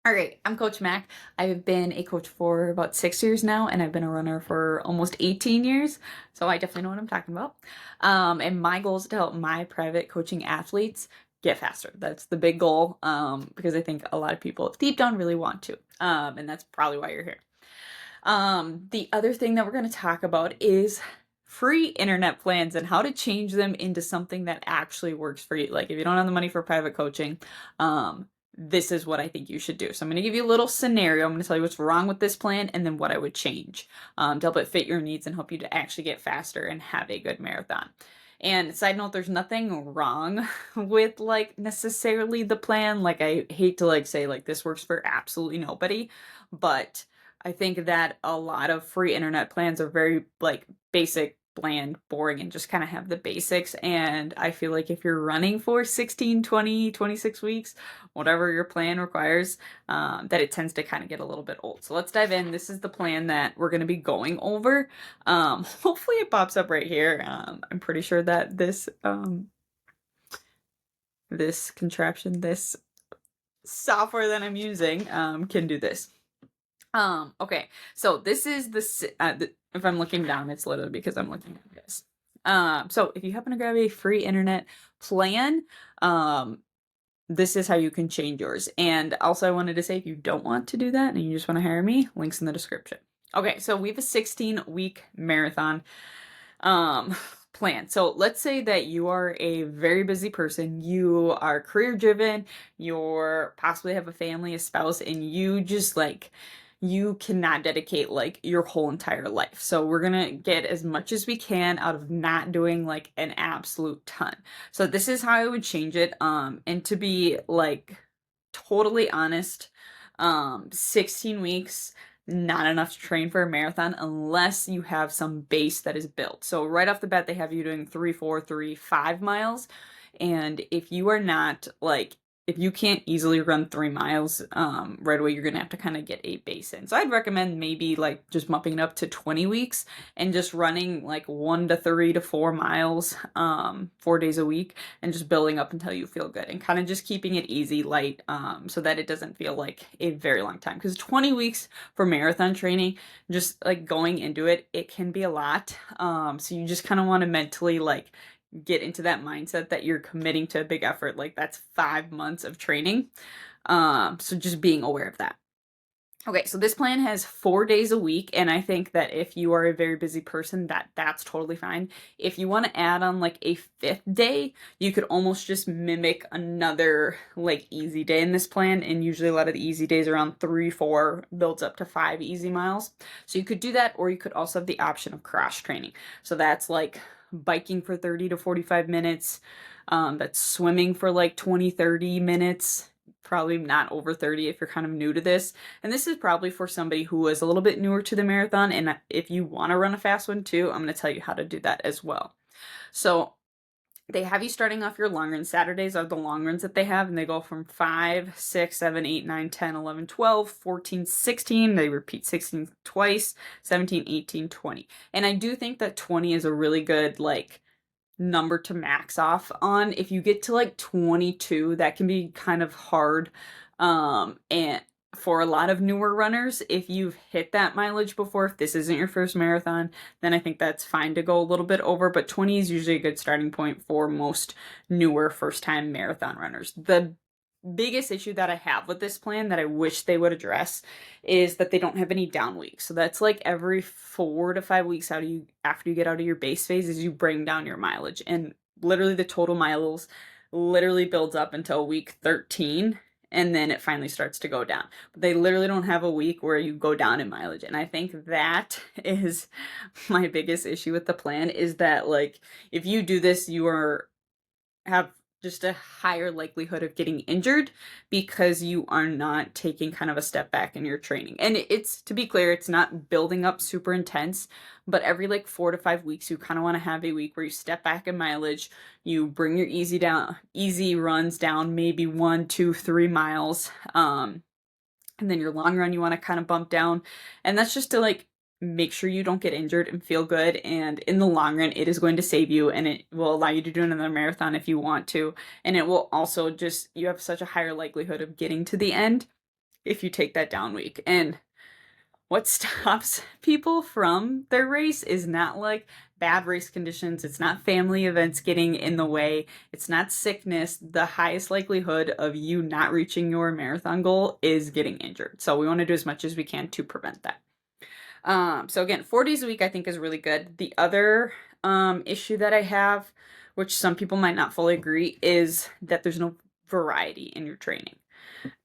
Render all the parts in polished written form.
All right, I'm Coach Mac. I've been a coach for about 6 years now, and I've been a runner for almost 18 years. So I definitely know what I'm talking about. And my goal is to help my private coaching athletes get faster. That's the big goal, because I think a lot of people deep down really want to. And that's probably why you're here. The other thing that we're going to talk about is free internet plans and how to change them into something that actually works for you. Like if you don't have the money for private coaching, this is what I think you should do. So I'm going to give you a little scenario. I'm going to tell you what's wrong with this plan and then what I would change to help it fit your needs and help you to actually get faster and have a good marathon. And side note, there's nothing wrong with like necessarily the plan. Like I hate to like say like this works for absolutely nobody, but I think that a lot of free internet plans are very like basic, bland, boring, and just kind of have the basics. And I feel like if you're running for 16, 20, 26 weeks, whatever your plan requires, that it tends to kind of get a little bit old. So let's dive in. This is the plan that we're going to be going over. Hopefully it pops up right here. I'm pretty sure that this contraption, this software that I'm using, can do this. Okay, so this is if I'm looking down, it's literally because I'm looking at this. So if you happen to grab a free internet plan, this is how you can change yours. And also I wanted to say, if you don't want to do that and you just want to hire me, links in the description. Okay, so we have a 16-week marathon plan. So let's say that you are a very busy person, you are career driven, you're possibly have a family, a spouse, and you just like you cannot dedicate like your whole entire life. So we're gonna get as much as we can out of not doing like an absolute ton. So this is how I would change it. And to be like totally honest, 16 weeks not enough to train for a marathon unless you have some base that is built. So right off the bat, they have you doing 3, 4, 3, 5 miles. And if you are not like, if you can't easily run 3 miles right away, you're gonna have to kind of get a base in. So I'd recommend maybe like just bumping it up to 20 weeks and just running like 1 to 3 to 4 miles 4 days a week and just building up until you feel good and kind of just keeping it easy, light, so that it doesn't feel like a very long time. Because 20 weeks for marathon training, just like going into it, it can be a lot. So you just kind of want to mentally like get into that mindset that you're committing to a big effort. Like that's 5 months of training. So just being aware of that. Okay, so this plan has 4 days a week, and I think that if you are a very busy person, that's totally fine. If you want to add on like a fifth day, you could almost just mimic another like easy day in this plan, and usually a lot of the easy days around 3, 4 builds up to 5 easy miles. So you could do that, or you could also have the option of cross training. So that's like biking for 30 to 45 minutes, that's swimming for like 20, 30 minutes, probably not over 30 if you're kind of new to this. And this is probably for somebody who is a little bit newer to the marathon. And if you want to run a fast one too, I'm going to tell you how to do that as well. So they have you starting off your long runs. Saturdays are the long runs that they have, and they go from 5, 6, 7, 8, 9, 10, 11, 12, 14, 16. They repeat 16 twice, 17, 18, 20. And I do think that 20 is a really good, like, number to max off on. If you get to like 22, that can be kind of hard. And for a lot of newer runners, if you've hit that mileage before, if this isn't your first marathon, then I think that's fine to go a little bit over, but 20 is usually a good starting point for most newer first time marathon runners. The biggest issue that I have with this plan that I wish they would address is that they don't have any down weeks. So that's like every 4 to 5 weeks after you get out of your base phase is you bring down your mileage, and literally the total miles literally builds up until week 13, and then it finally starts to go down. But they literally don't have a week where you go down in mileage. And I think that is my biggest issue with the plan, is that like if you do this, have just a higher likelihood of getting injured because you are not taking kind of a step back in your training. And it's, to be clear, it's not building up super intense, but every like 4 to 5 weeks, you kind of want to have a week where you step back in mileage, you bring your easy runs down, maybe 1, 2, 3 miles. And then your long run, you want to kind of bump down. And that's just to like make sure you don't get injured and feel good. And in the long run, it is going to save you, and it will allow you to do another marathon if you want to. And it will also just, you have such a higher likelihood of getting to the end if you take that down week. And what stops people from their race is not like bad race conditions. It's not family events getting in the way. It's not sickness. The highest likelihood of you not reaching your marathon goal is getting injured. So we want to do as much as we can to prevent that. So again, 4 days a week I think is really good. The other issue that I have, which some people might not fully agree, is that there's no variety in your training.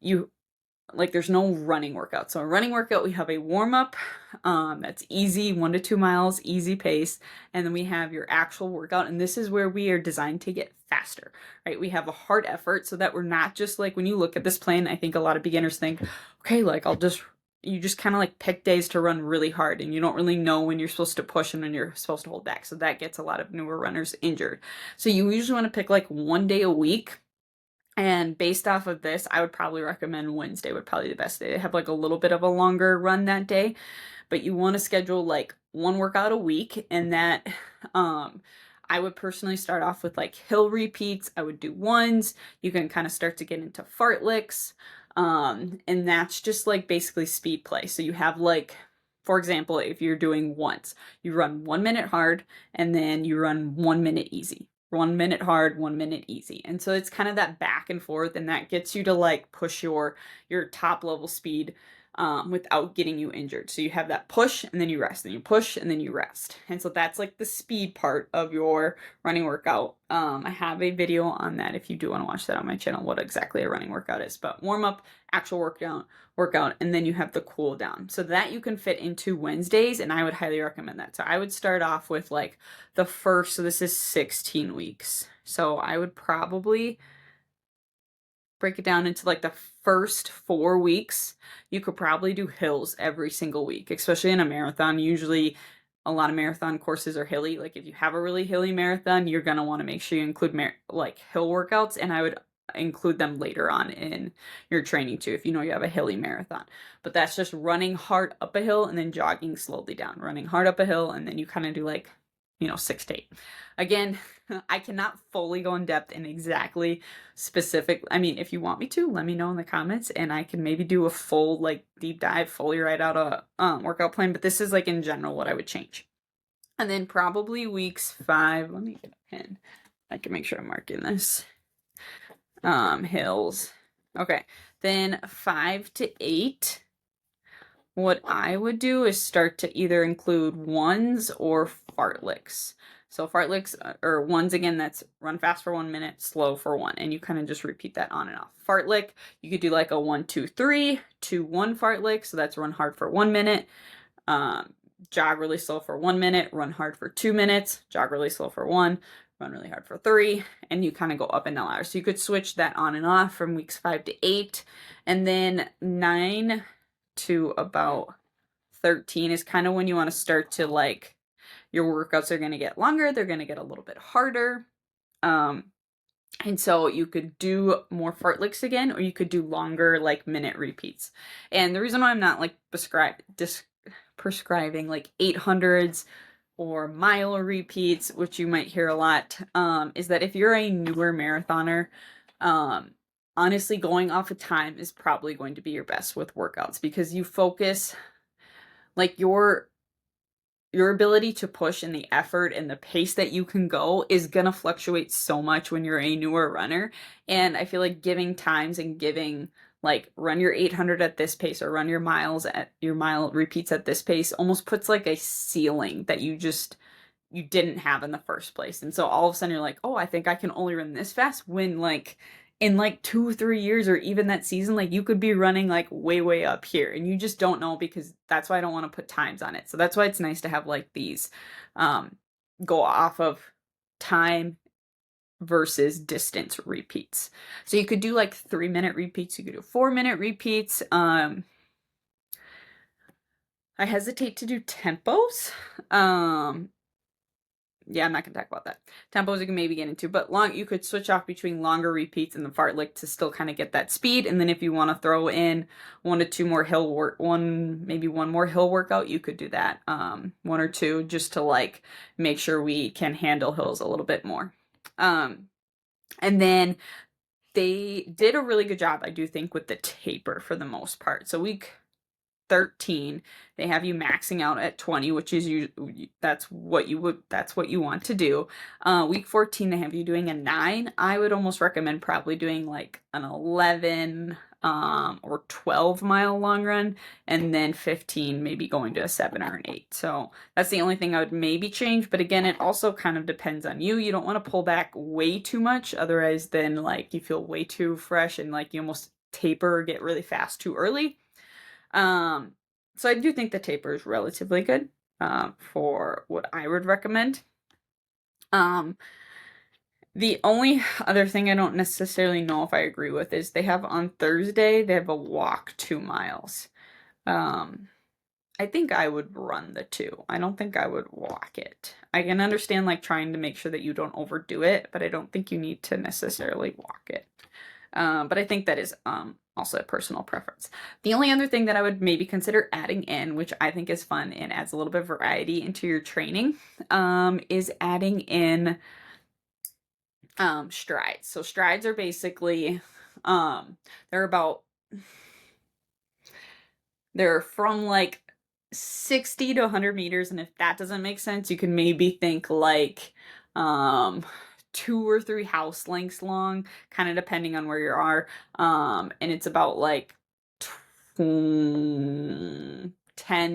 There's no running workout. So a running workout, we have a warm up, that's easy, 1 to 2 miles, easy pace. And then we have your actual workout. And this is where we are designed to get faster, right? We have a hard effort so that we're not just like, when you look at this plan, I think a lot of beginners think, okay, like you just kind of like pick days to run really hard and you don't really know when you're supposed to push and when you're supposed to hold back. So that gets a lot of newer runners injured. So you usually want to pick like 1 day a week. And based off of this, I would probably recommend Wednesday would probably be the best day. They have like a little bit of a longer run that day, but you want to schedule like 1 workout a week. And that, I would personally start off with like hill repeats. I would do ones. You can kind of start to get into fartleks. And that's just like basically speed play. So you have like, for example, if you're doing ones, you run 1 minute hard and then you run 1 minute easy. 1 minute hard, 1 minute easy. And so it's kind of that back and forth, and that gets you to like push your top level speed without getting you injured. So you have that push and then you rest, and you push and then you rest. And so that's like the speed part of your running workout. I have a video on that if you do want to watch that on my channel, what exactly a running workout is. But warm up, actual workout, and then you have the cool down. So that you can fit into Wednesdays, and I would highly recommend that. So I would start off with like the first, so this is 16 weeks. So I would probably break it down into like the first 4 weeks. You could probably do hills every single week, especially in a marathon. Usually a lot of marathon courses are hilly. Like if you have a really hilly marathon, you're going to want to make sure you include like hill workouts, and I would include them later on in your training too, if you know you have a hilly marathon. But that's just running hard up a hill and then jogging slowly down, running hard up a hill, and then you kind of do like, 6 to 8. Again, I cannot fully go in depth in exactly specific. I mean, if you want me to, let me know in the comments and I can maybe do a full like deep dive, fully write out a workout plan, but this is like in general what I would change. And then probably weeks 5, let me get a pen. I can make sure I'm marking this. Hills. Okay. Then 5 to 8. What I would do is start to either include ones or fartleks. So fartleks or ones, again, that's run fast for 1 minute, slow for 1, and you kind of just repeat that on and off. Fartlek, you could do like a 1, 2, 3, 2, 1 fartlek. So that's run hard for 1 minute, jog really slow for 1 minute, run hard for 2 minutes, jog really slow for 1, run really hard for 3, and you kind of go up and down ladder. So you could switch that on and off from weeks 5 to 8, and then 9 to about 13 is kind of when you want to start to like, your workouts are going to get longer, they're going to get a little bit harder. And so you could do more fartleks again, or you could do longer like minute repeats. And the reason why I'm not like prescribing like 800s or mile repeats, which you might hear a lot, is that if you're a newer marathoner, honestly, going off of time is probably going to be your best with workouts, because you focus like your ability to push and the effort and the pace that you can go is going to fluctuate so much when you're a newer runner. And I feel like giving times and giving like run your 800 at this pace or run your miles at your mile repeats at this pace almost puts like a ceiling that you didn't have in the first place. And so all of a sudden you're like, oh, I think I can only run this fast, when like in like 2 or 3 years or even that season, like you could be running like way up here, and you just don't know, because that's why I don't want to put times on it. So that's why it's nice to have like these go off of time versus distance repeats. So you could do like 3-minute repeats, you could do 4-minute repeats. I hesitate to do tempos. Yeah, I'm not gonna talk about that. Tempos you can maybe get into, but you could switch off between longer repeats and the fartlek to still kind of get that speed. And then if you want to throw in 1 to 2 more hill work, maybe one more hill workout, you could do that. 1 or 2, just to like make sure we can handle hills a little bit more. And then They did a really good job, I do think, with the taper for the most part. So week 13, they have you maxing out at 20, which is that's what you want to do. Week 14, they have you doing a 9. I would almost recommend probably doing like an 11 or 12-mile long run, and then 15 maybe going to a 7 or an 8. So that's the only thing I would maybe change, but again, it also kind of depends on you. You don't want to pull back way too much, otherwise then like you feel way too fresh and like you almost taper or get really fast too early. So I do think the taper is relatively good for what I would recommend. The only other thing I don't necessarily know if I agree with is they have on Thursday, they have a walk 2 miles. I think I would run the 2. I don't think I would walk it. I can understand like trying to make sure that you don't overdo it, but I don't think you need to necessarily walk it. But I think that is also a personal preference. The only other thing that I would maybe consider adding in, which I think is fun and adds a little bit of variety into your training, is adding in strides. So strides are basically they're about they're from like 60 to 100 meters, and if that doesn't make sense, you can maybe think like 2 or 3 house lengths long, kind of depending on where you are. And it's about like 10,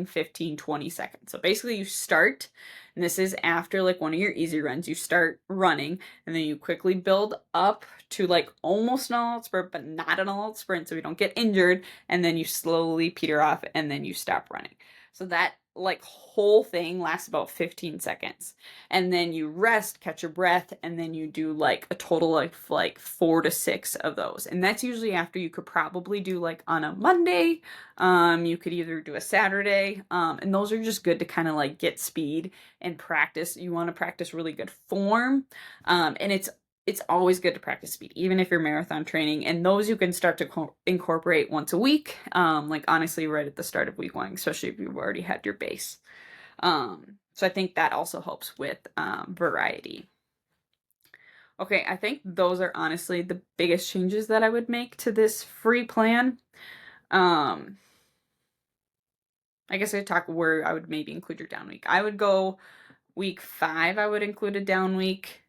15, 20 seconds. So basically you start, and this is after like one of your easy runs, you start running, and then you quickly build up to like almost an all-out sprint, but not an all-out sprint so you don't get injured, and then you slowly peter off, and then you stop running. So that like whole thing lasts about 15 seconds. And then you rest, catch your breath, and then you do like a total of like 4 to 6 of those. And that's usually after you could probably do like on a Monday. You could either do a Saturday. And those are just good to kind of like get speed and practice. You want to practice really good form. And it's always good to practice speed, even if you're marathon training. And those you can start to incorporate once a week, like honestly right at the start of week 1, especially if you've already had your base. So I think that also helps with variety. Okay, I think those are honestly the biggest changes that I would make to this free plan. I guess I'd talk where I would maybe include your down week. I would go week 5, I would include a down week.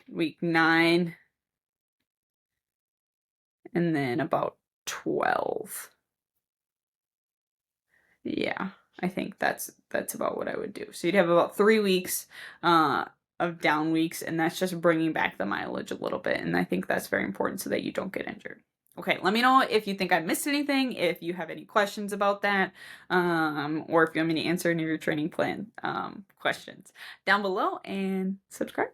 Week 9, and then about 12. Yeah, I think that's about what I would do. So you'd have about 3 weeks of down weeks, and that's just bringing back the mileage a little bit, and I think that's very important so that you don't get injured. Okay, let me know if you think I missed anything, if you have any questions about that, or if you want me to answer any of your training plan questions down below, and subscribe.